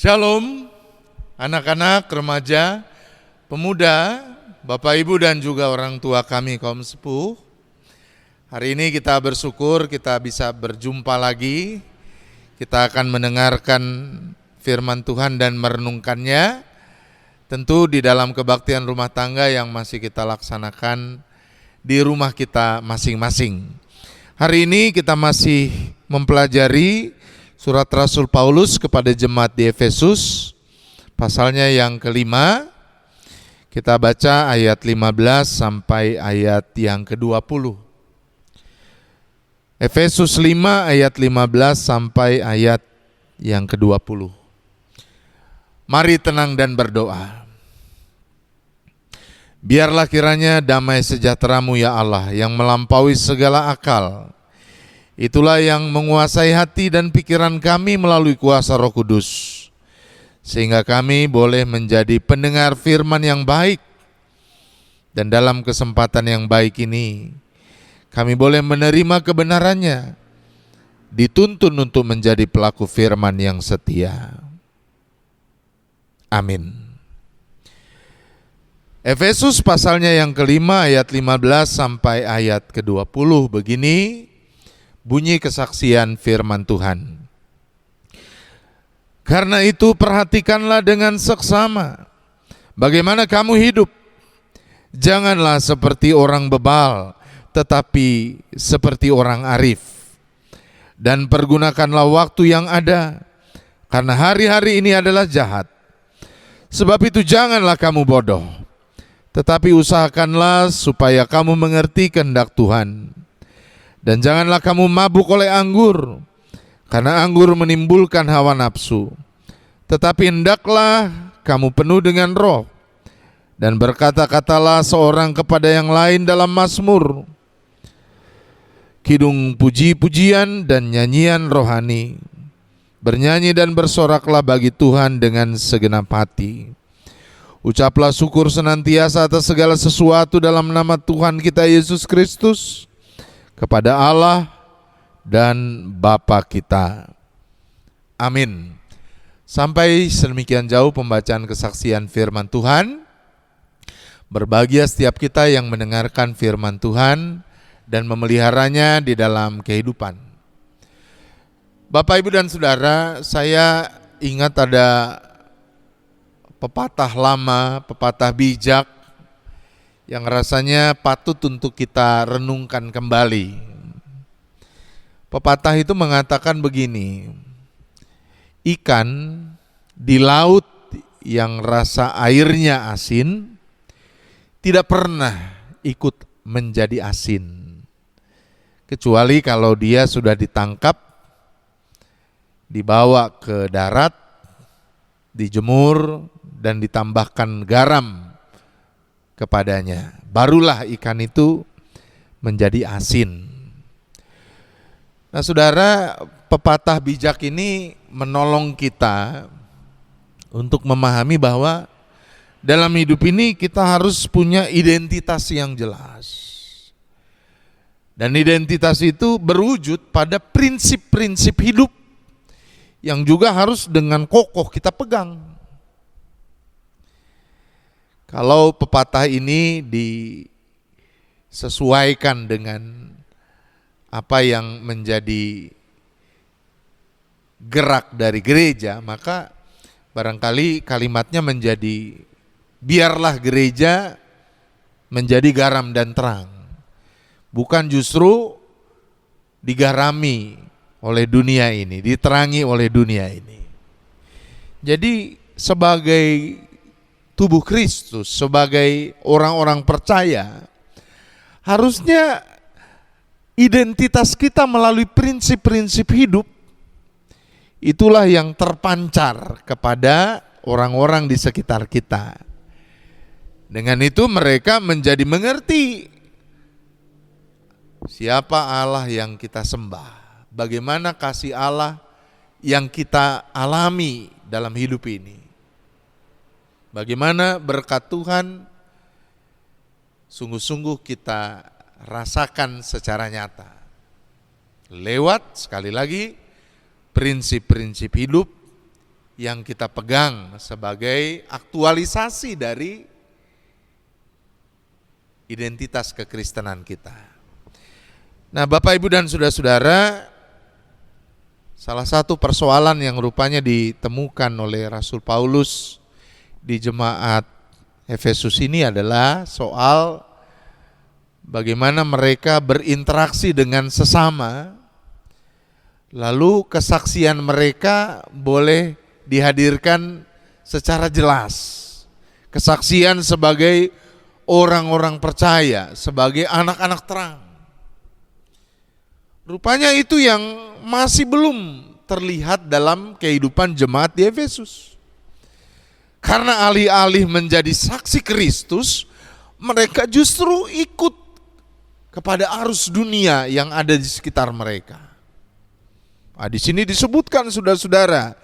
Shalom, anak-anak, remaja, pemuda, Bapak Ibu dan juga orang tua kami kaum sepuh. Hari ini kita bersyukur kita bisa berjumpa lagi. Kita akan mendengarkan firman Tuhan dan merenungkannya. Tentu di dalam kebaktian rumah tangga yang masih kita laksanakan di rumah kita masing-masing. Hari ini kita masih mempelajari Surat Rasul Paulus kepada jemaat di Efesus, pasalnya yang kelima. Kita baca ayat 15 sampai ayat yang ke-20. Efesus 5 ayat 15 sampai ayat yang ke-20. Mari tenang dan berdoa. Biarlah kiranya damai sejahtera-Mu ya Allah yang melampaui segala akal, itulah yang menguasai hati dan pikiran kami melalui kuasa Roh Kudus, sehingga kami boleh menjadi pendengar firman yang baik. Dan dalam kesempatan yang baik ini, kami boleh menerima kebenarannya, dituntun untuk menjadi pelaku firman yang setia. Amin. Efesus pasalnya yang kelima ayat 15 sampai ayat ke-20 begini bunyi kesaksian firman Tuhan. Karena itu perhatikanlah dengan seksama bagaimana kamu hidup. Janganlah seperti orang bebal, tetapi seperti orang arif. Dan pergunakanlah waktu yang ada, karena hari-hari ini adalah jahat. Sebab itu janganlah kamu bodoh, tetapi usahakanlah supaya kamu mengerti kehendak Tuhan. Dan janganlah kamu mabuk oleh anggur, karena anggur menimbulkan hawa nafsu. Tetapi hendaklah kamu penuh dengan roh, dan berkata-katalah seorang kepada yang lain dalam mazmur, kidung puji-pujian dan nyanyian rohani. Bernyanyi dan bersoraklah bagi Tuhan dengan segenap hati. Ucaplah syukur senantiasa atas segala sesuatu dalam nama Tuhan kita Yesus Kristus, kepada Allah dan Bapa kita. Amin. Sampai sedemikian jauh pembacaan kesaksian firman Tuhan. Berbahagia setiap kita yang mendengarkan firman Tuhan dan memeliharanya di dalam kehidupan. Bapak, Ibu dan Saudara, saya ingat ada pepatah lama, pepatah bijak yang rasanya patut untuk kita renungkan kembali. Pepatah itu mengatakan begini, ikan di laut yang rasa airnya asin tidak pernah ikut menjadi asin, kecuali kalau dia sudah ditangkap, dibawa ke darat, dijemur, dan ditambahkan garam kepadanya, barulah ikan itu menjadi asin. Nah, saudara, pepatah bijak ini menolong kita untuk memahami bahwa dalam hidup ini kita harus punya identitas yang jelas. Dan identitas itu berwujud pada prinsip-prinsip hidup yang juga harus dengan kokoh kita pegang. Kalau pepatah ini disesuaikan dengan apa yang menjadi gerak dari gereja, maka barangkali kalimatnya menjadi, biarlah gereja menjadi garam dan terang, bukan justru digarami oleh dunia ini, diterangi oleh dunia ini. Jadi sebagai tubuh Kristus, sebagai orang-orang percaya, harusnya identitas kita melalui prinsip-prinsip hidup itulah yang terpancar kepada orang-orang di sekitar kita. Dengan itu mereka menjadi mengerti siapa Allah yang kita sembah, bagaimana kasih Allah yang kita alami dalam hidup ini. Bagaimana berkat Tuhan sungguh-sungguh kita rasakan secara nyata. Lewat, sekali lagi, prinsip-prinsip hidup yang kita pegang sebagai aktualisasi dari identitas kekristenan kita. Nah, Bapak, Ibu, dan saudara-saudara, salah satu persoalan yang rupanya ditemukan oleh Rasul Paulus di jemaat Efesus ini adalah soal bagaimana mereka berinteraksi dengan sesama, lalu kesaksian mereka boleh dihadirkan secara jelas. Kesaksian sebagai orang-orang percaya, sebagai anak-anak terang. Rupanya itu yang masih belum terlihat dalam kehidupan jemaat di Efesus. Karena alih-alih menjadi saksi Kristus, mereka justru ikut kepada arus dunia yang ada di sekitar mereka. Nah, di sini disebutkan saudara-saudara,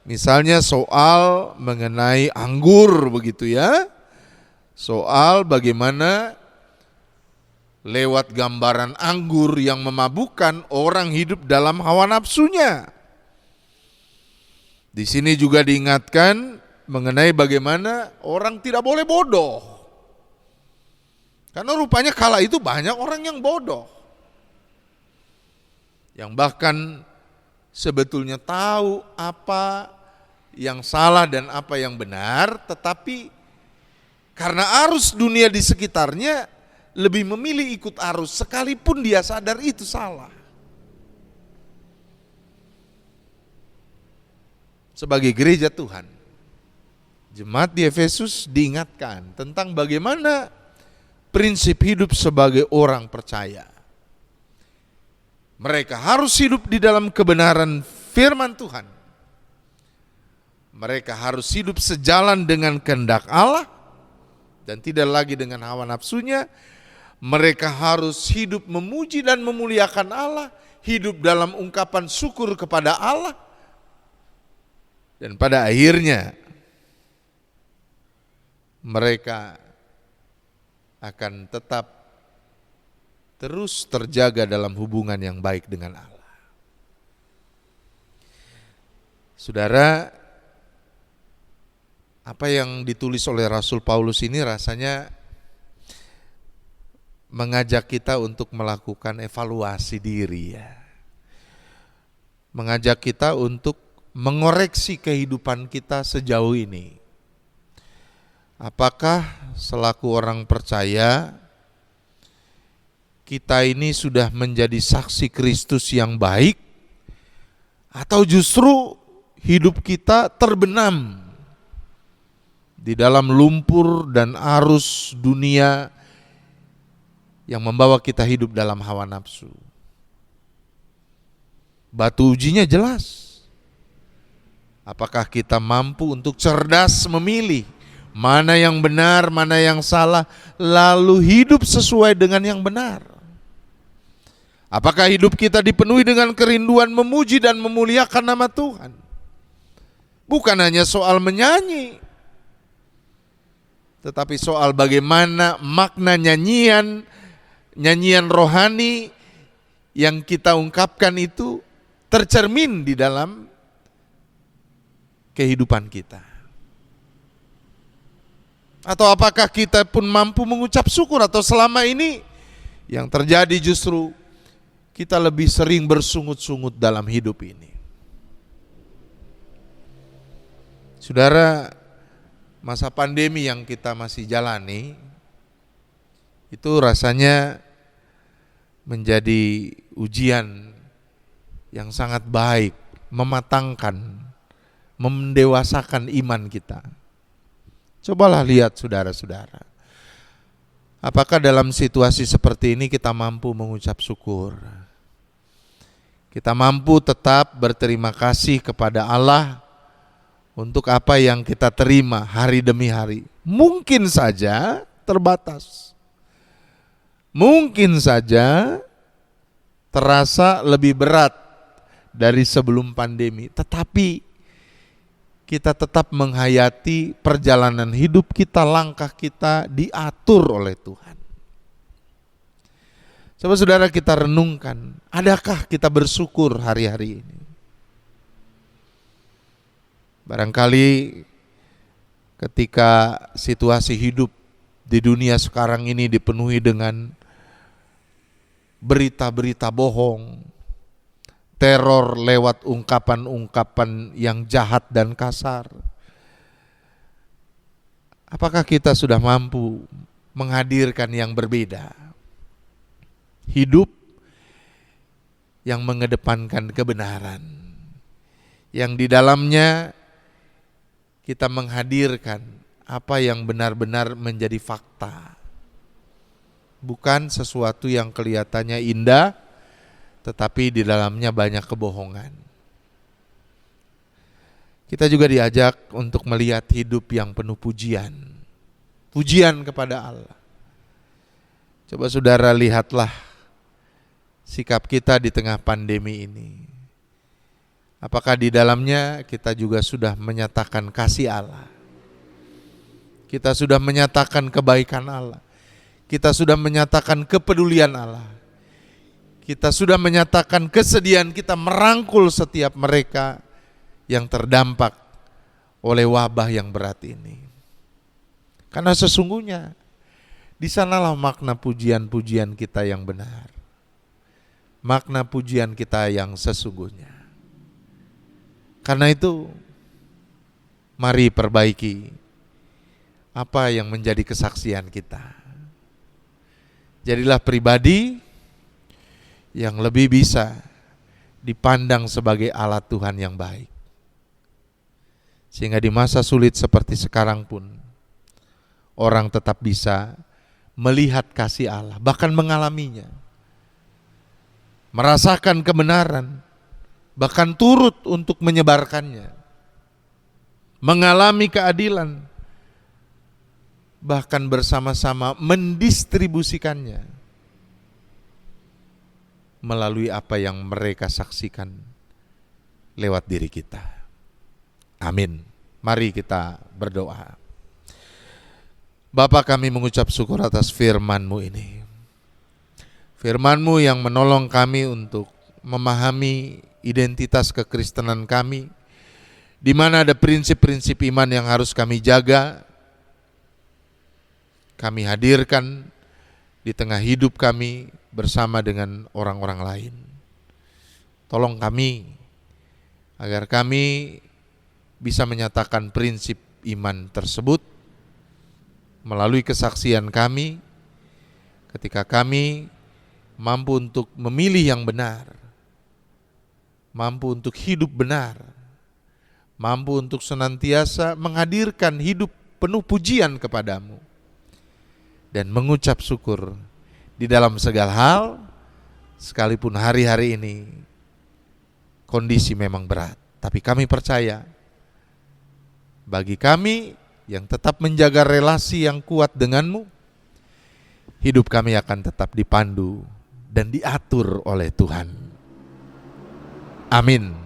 misalnya soal mengenai anggur begitu ya. Soal bagaimana lewat gambaran anggur yang memabukkan, orang hidup dalam hawa nafsunya. Di sini juga diingatkan mengenai bagaimana orang tidak boleh bodoh. Karena rupanya kala itu banyak orang yang bodoh, yang bahkan sebetulnya tahu apa yang salah dan apa yang benar, tetapi karena arus dunia di sekitarnya lebih memilih ikut arus sekalipun dia sadar itu salah. Sebagai gereja Tuhan, jemaat di Efesus diingatkan tentang bagaimana prinsip hidup sebagai orang percaya. Mereka harus hidup di dalam kebenaran firman Tuhan. Mereka harus hidup sejalan dengan kehendak Allah dan tidak lagi dengan hawa nafsunya. Mereka harus hidup memuji dan memuliakan Allah, hidup dalam ungkapan syukur kepada Allah. Dan pada akhirnya mereka akan tetap terus terjaga dalam hubungan yang baik dengan Allah. Saudara, apa yang ditulis oleh Rasul Paulus ini rasanya mengajak kita untuk melakukan evaluasi diri ya. Mengajak kita untuk mengoreksi kehidupan kita sejauh ini. Apakah selaku orang percaya kita ini sudah menjadi saksi Kristus yang baik, atau justru hidup kita terbenam di dalam lumpur dan arus dunia yang membawa kita hidup dalam hawa nafsu. Batu ujinya jelas. Apakah kita mampu untuk cerdas memilih mana yang benar, mana yang salah, lalu hidup sesuai dengan yang benar? Apakah hidup kita dipenuhi dengan kerinduan memuji dan memuliakan nama Tuhan? Bukan hanya soal menyanyi, tetapi soal bagaimana makna nyanyian rohani yang kita ungkapkan itu tercermin di dalam kehidupan kita. Atau apakah kita pun mampu mengucap syukur, atau selama ini yang terjadi justru kita lebih sering bersungut-sungut dalam hidup ini. Saudara, masa pandemi yang kita masih jalani itu rasanya menjadi ujian yang sangat baik, mematangkan, mendewasakan iman kita. Cobalah lihat saudara-saudara, apakah dalam situasi seperti ini kita mampu mengucap syukur? Kita mampu tetap berterima kasih kepada Allah untuk apa yang kita terima hari demi hari. Mungkin saja terbatas, mungkin saja terasa lebih berat dari sebelum pandemi, tetapi kita tetap menghayati perjalanan hidup kita, langkah kita diatur oleh Tuhan. Coba saudara kita renungkan, adakah kita bersyukur hari-hari ini? Barangkali ketika situasi hidup di dunia sekarang ini dipenuhi dengan berita-berita bohong, teror lewat ungkapan-ungkapan yang jahat dan kasar, apakah kita sudah mampu menghadirkan yang berbeda? Hidup yang mengedepankan kebenaran, yang di dalamnya kita menghadirkan apa yang benar-benar menjadi fakta, bukan sesuatu yang kelihatannya indah tetapi di dalamnya banyak kebohongan. Kita juga diajak untuk melihat hidup yang penuh pujian, pujian kepada Allah. Coba saudara lihatlah sikap kita di tengah pandemi ini. Apakah di dalamnya kita juga sudah menyatakan kasih Allah? Kita sudah menyatakan kebaikan Allah. Kita sudah menyatakan kepedulian Allah. Kita sudah menyatakan kesediaan kita merangkul setiap mereka yang terdampak oleh wabah yang berat ini. Karena sesungguhnya di sanalah makna pujian-pujian kita yang benar. Makna pujian kita yang sesungguhnya. Karena itu, mari perbaiki apa yang menjadi kesaksian kita. Jadilah pribadi yang lebih bisa dipandang sebagai alat Tuhan yang baik. Sehingga di masa sulit seperti sekarang pun, orang tetap bisa melihat kasih Allah, bahkan mengalaminya. Merasakan kebenaran, bahkan turut untuk menyebarkannya, mengalami keadilan, bahkan bersama-sama mendistribusikannya melalui apa yang mereka saksikan lewat diri kita. Amin. Mari kita berdoa. Bapa, kami mengucap syukur atas firman-Mu ini. Firman-Mu yang menolong kami untuk memahami identitas kekristenan kami, di mana ada prinsip-prinsip iman yang harus kami jaga, kami hadirkan di tengah hidup kami bersama dengan orang-orang lain. Tolong kami agar kami bisa menyatakan prinsip iman tersebut melalui kesaksian kami ketika kami mampu untuk memilih yang benar, mampu untuk hidup benar, mampu untuk senantiasa menghadirkan hidup penuh pujian kepadamu, dan mengucap syukur di dalam segala hal, sekalipun hari-hari ini kondisi memang berat. Tapi kami percaya, bagi kami yang tetap menjaga relasi yang kuat denganmu, hidup kami akan tetap dipandu dan diatur oleh Tuhan. Amin.